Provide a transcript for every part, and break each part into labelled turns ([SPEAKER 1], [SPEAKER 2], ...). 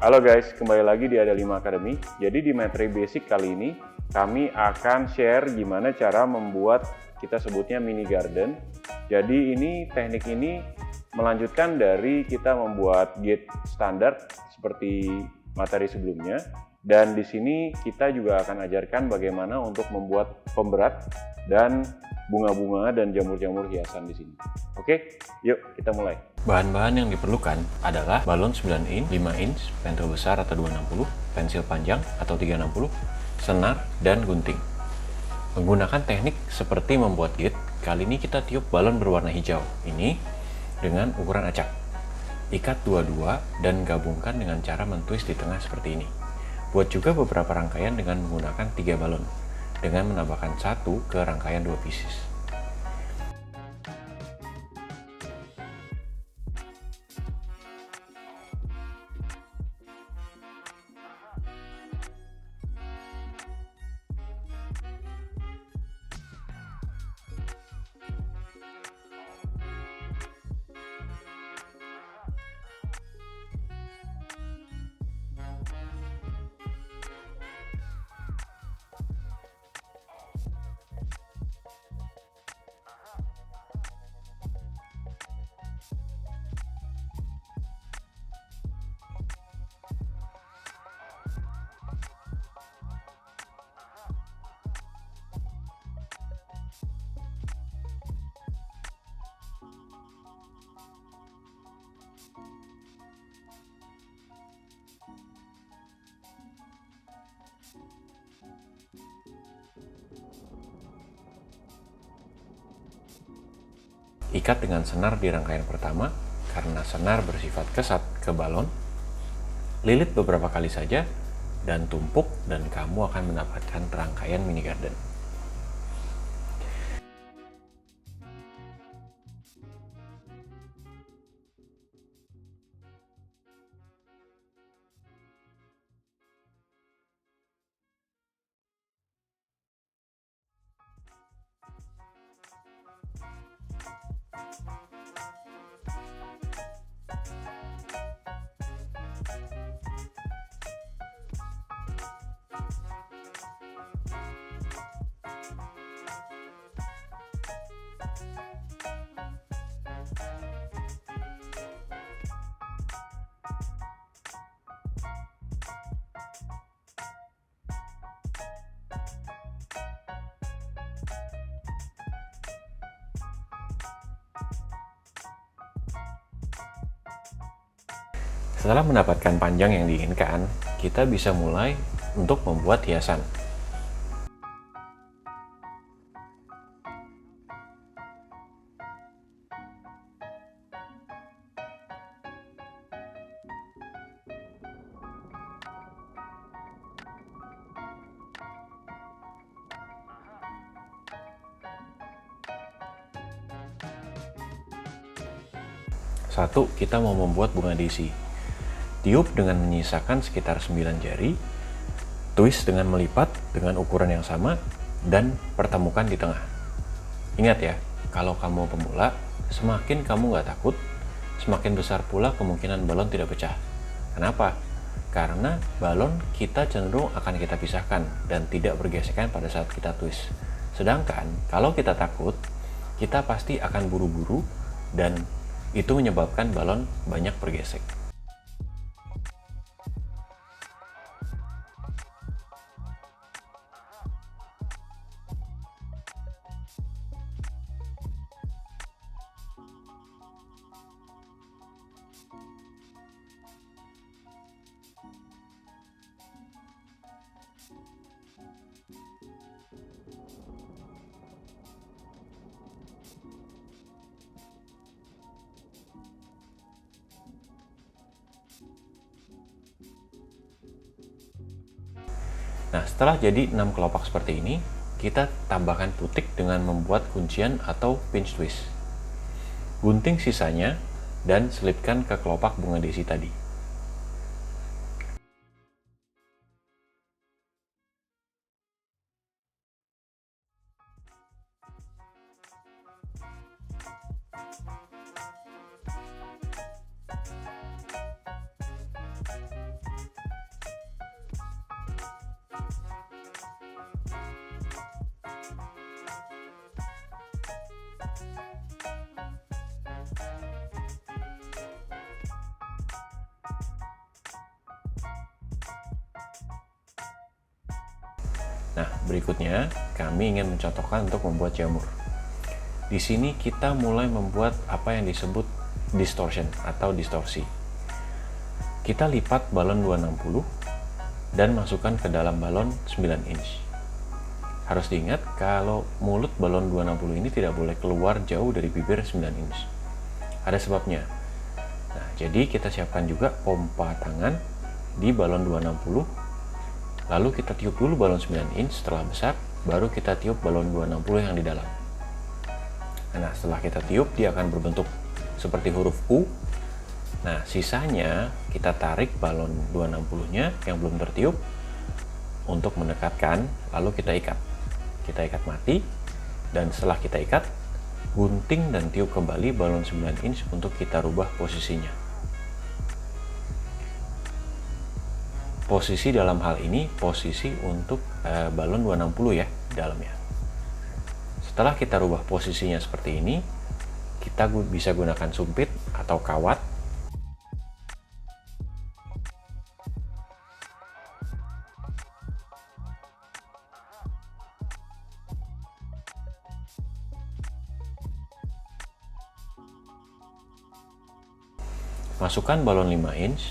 [SPEAKER 1] Halo guys, kembali lagi di Ada5 Academy. Jadi di materi basic kali ini, kami akan share gimana cara membuat kita sebutnya mini garden. Jadi teknik ini melanjutkan dari kita membuat gate standar seperti materi sebelumnya. Dan di sini kita juga akan ajarkan bagaimana untuk membuat pemberat dan bunga-bunga dan jamur-jamur hiasan di sini. Oke, yuk kita mulai.
[SPEAKER 2] Bahan-bahan yang diperlukan adalah balon 9 in, 5 inch, pensil besar atau 260, pensil panjang atau 360, senar, dan gunting. Menggunakan teknik seperti membuat gate, kali ini kita tiup balon berwarna hijau ini dengan ukuran acak. Ikat dua-dua dan gabungkan dengan cara mentwist di tengah seperti ini. Buat juga beberapa rangkaian dengan menggunakan 3 balon, dengan menambahkan satu ke rangkaian 2 pieces. Ikat dengan senar di rangkaian pertama, karena senar bersifat kesat ke balon. Lilit beberapa kali saja, dan tumpuk, dan kamu akan mendapatkan rangkaian mini garden. Setelah mendapatkan panjang yang diinginkan, kita bisa mulai untuk membuat hiasan. Satu, kita mau membuat bunga daisy. Tiup dengan menyisakan sekitar 9 jari, twist dengan melipat dengan ukuran yang sama, dan pertemukan di tengah. Ingat ya, kalau kamu pemula, semakin kamu nggak takut, semakin besar pula kemungkinan balon tidak pecah. Kenapa? Karena balon kita cenderung akan kita pisahkan dan tidak bergesekan pada saat kita twist. Sedangkan kalau kita takut, kita pasti akan buru-buru dan itu menyebabkan balon banyak bergesek. Nah, setelah jadi 6 kelopak seperti ini, kita tambahkan putik dengan membuat kuncian atau pinch twist. Gunting sisanya dan selipkan ke kelopak bunga daisy tadi. Nah, berikutnya kami ingin mencontohkan untuk membuat jamur. Di sini kita mulai membuat apa yang disebut distortion atau distorsi. Kita lipat balon 260 dan masukkan ke dalam balon 9 inch. Harus diingat kalau mulut balon 260 ini tidak boleh keluar jauh dari bibir 9 inch. Ada sebabnya. Nah, jadi kita siapkan juga pompa tangan di balon 260. Lalu kita tiup dulu balon 9 inch, setelah besar baru kita tiup balon 260 yang di dalam. Nah, setelah kita tiup dia akan berbentuk seperti huruf U. Nah, sisanya kita tarik balon 260-nya yang belum tertiup untuk mendekatkan, lalu kita ikat. Kita ikat mati, dan setelah kita ikat, gunting dan tiup kembali balon 9 inch untuk kita rubah posisinya. Posisi dalam hal ini posisi untuk balon 260 ya di dalamnya. Setelah kita rubah posisinya seperti ini, kita bisa gunakan sumpit atau kawat. Masukkan balon 5 inch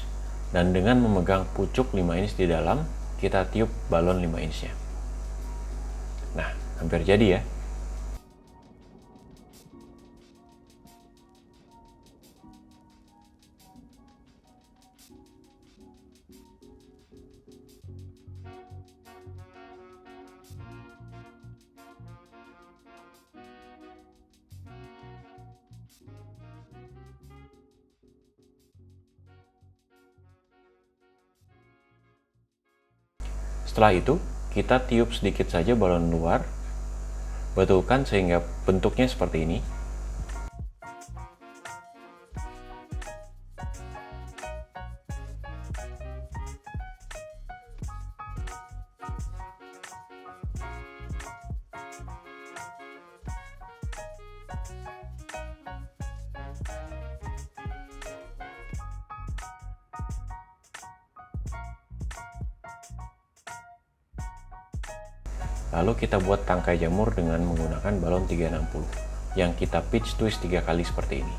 [SPEAKER 2] dan dengan memegang pucuk 5 inch di dalam, kita tiup balon 5 inch-nya. Nah, hampir jadi ya. Setelah itu, kita tiup sedikit saja balon luar, betulkan sehingga bentuknya seperti ini. Lalu kita buat tangkai jamur dengan menggunakan balon 360 yang kita pitch twist 3 kali seperti ini.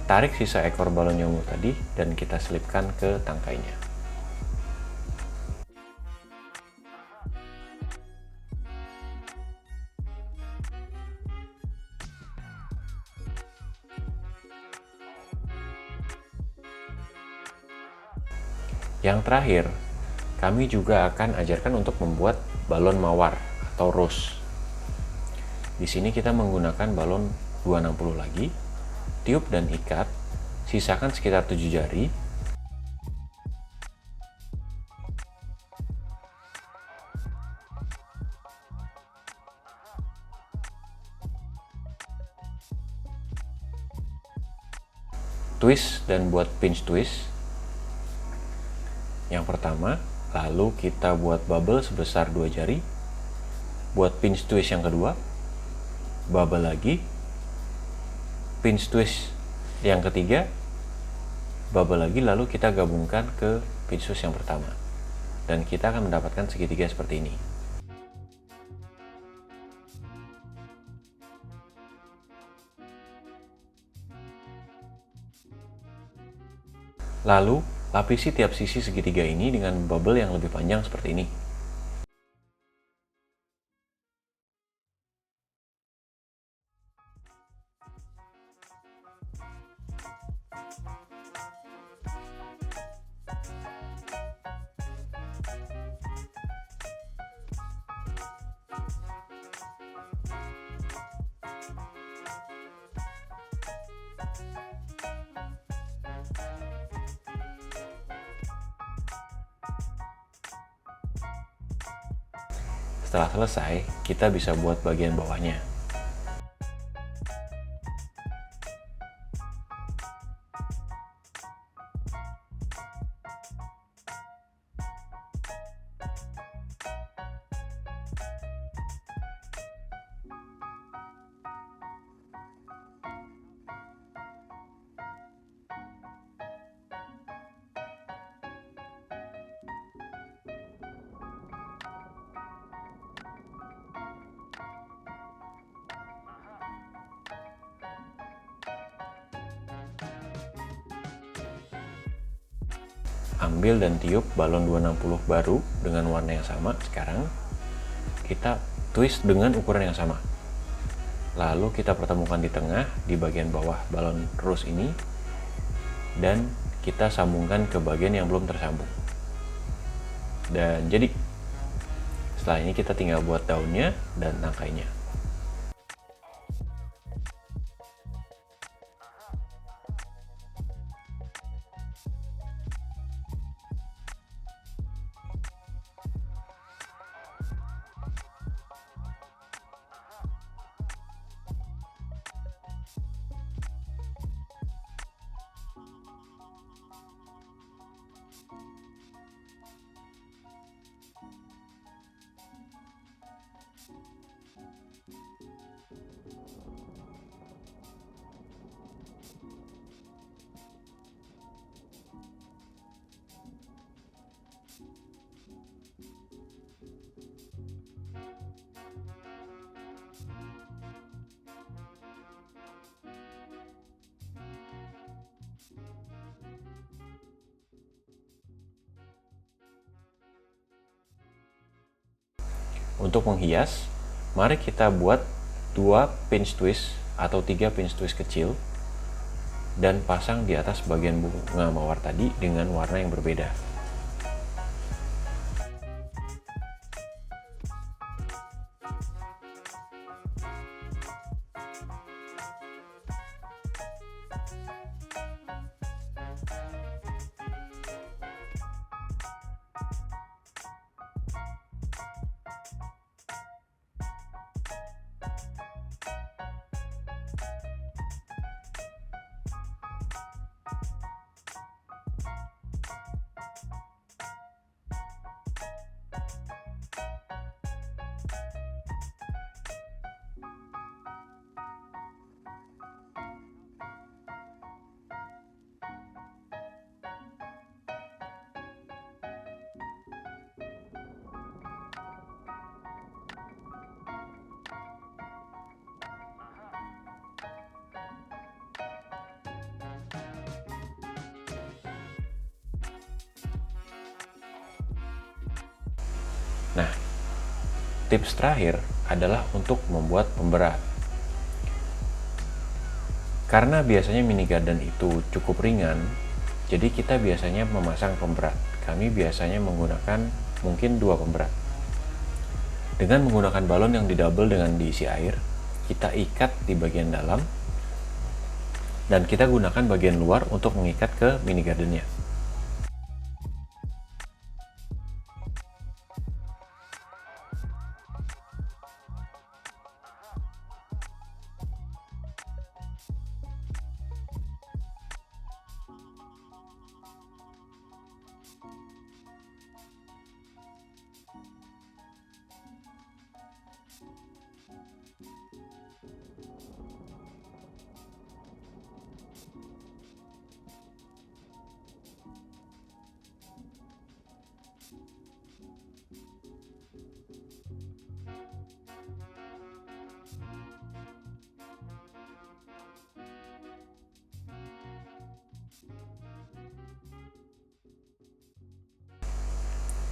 [SPEAKER 2] Tarik sisa ekor balon jamur tadi dan kita selipkan ke tangkainya. Yang terakhir, kami juga akan ajarkan untuk membuat balon mawar atau rose. Di sini kita menggunakan balon 260 lagi. Tiup dan ikat, sisakan sekitar 7 jari. Twist dan buat pinch twist. Yang pertama, lalu kita buat bubble sebesar 2 jari. Buat pinch twist yang kedua, bubble lagi. Pinch twist yang ketiga, bubble lagi, lalu kita gabungkan ke pinch twist yang pertama, dan kita akan mendapatkan segitiga seperti ini. Lalu lapisi tiap sisi segitiga ini dengan bubble yang lebih panjang seperti ini. setelah selesai, kita bisa buat bagian bawahnya. Ambil dan tiup balon 260 baru dengan warna yang sama. Sekarang kita twist dengan ukuran yang sama. Lalu kita pertemukan di tengah, di bagian bawah balon rose ini, dan kita sambungkan ke bagian yang belum tersambung. Dan jadi, setelah ini kita tinggal buat daunnya dan tangkainya. Untuk menghias, mari kita buat 2 pinch twist atau 3 pinch twist kecil dan pasang di atas bagian bunga mawar tadi dengan warna yang berbeda. Nah, tips terakhir adalah untuk membuat pemberat. Karena biasanya mini garden itu cukup ringan, jadi kita biasanya memasang pemberat. Kami biasanya menggunakan mungkin 2 pemberat. Dengan menggunakan balon yang didouble dengan diisi air, kita ikat di bagian dalam, dan kita gunakan bagian luar untuk mengikat ke mini gardennya.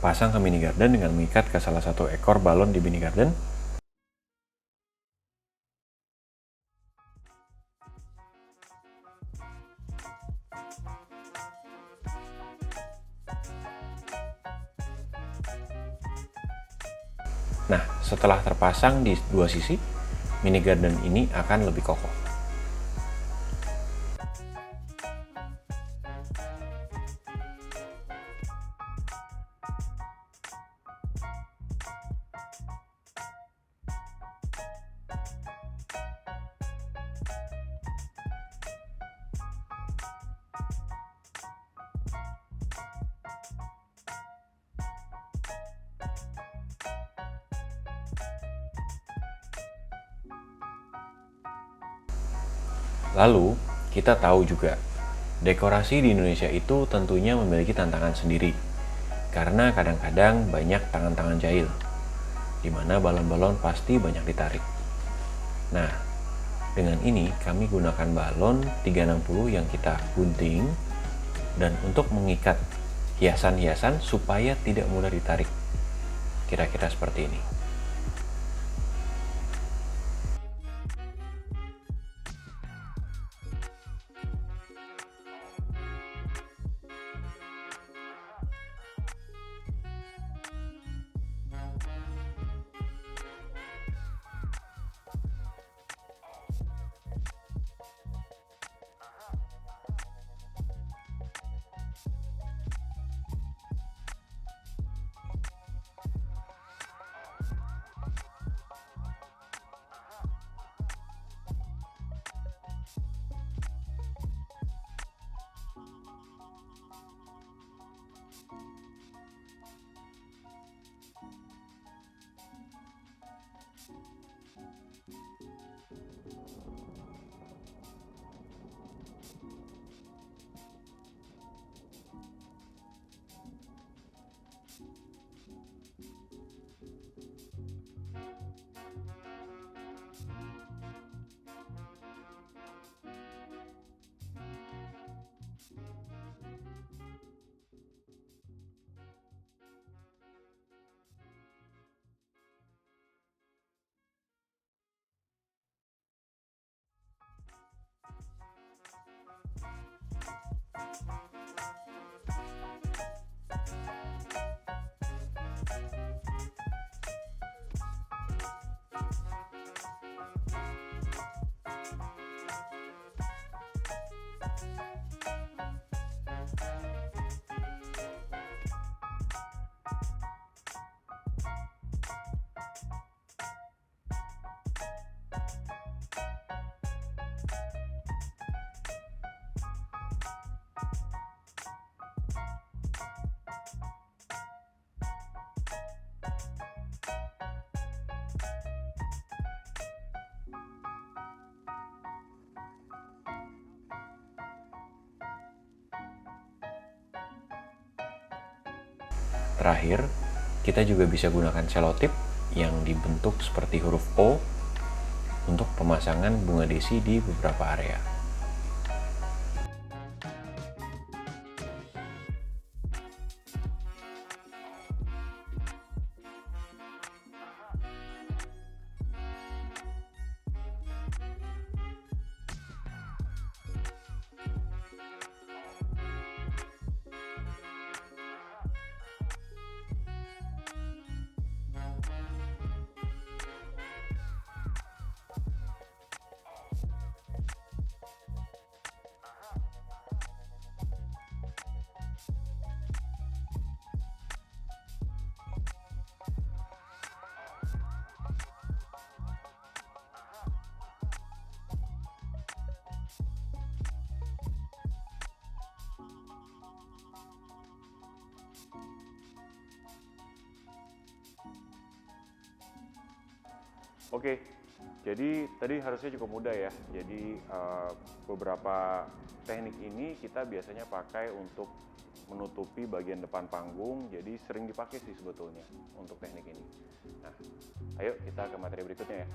[SPEAKER 2] Pasang ke mini garden dengan mengikat ke salah satu ekor balon di mini garden. Nah, setelah terpasang di 2 sisi, mini garden ini akan lebih kokoh. Lalu, kita tahu juga, dekorasi di Indonesia itu tentunya memiliki tantangan sendiri. Karena kadang-kadang banyak tangan-tangan jahil, di mana balon-balon pasti banyak ditarik. Nah, dengan ini kami gunakan balon 360 yang kita gunting dan untuk mengikat hiasan-hiasan supaya tidak mudah ditarik. Kira-kira seperti ini. Terakhir, kita juga bisa gunakan selotip yang dibentuk seperti huruf O untuk pemasangan bunga desi di beberapa area.
[SPEAKER 1] Oke, jadi tadi harusnya cukup mudah ya. Jadi beberapa teknik ini kita biasanya pakai untuk menutupi bagian depan panggung, jadi sering dipakai sih sebetulnya untuk teknik ini. Nah, ayo kita ke materi berikutnya ya.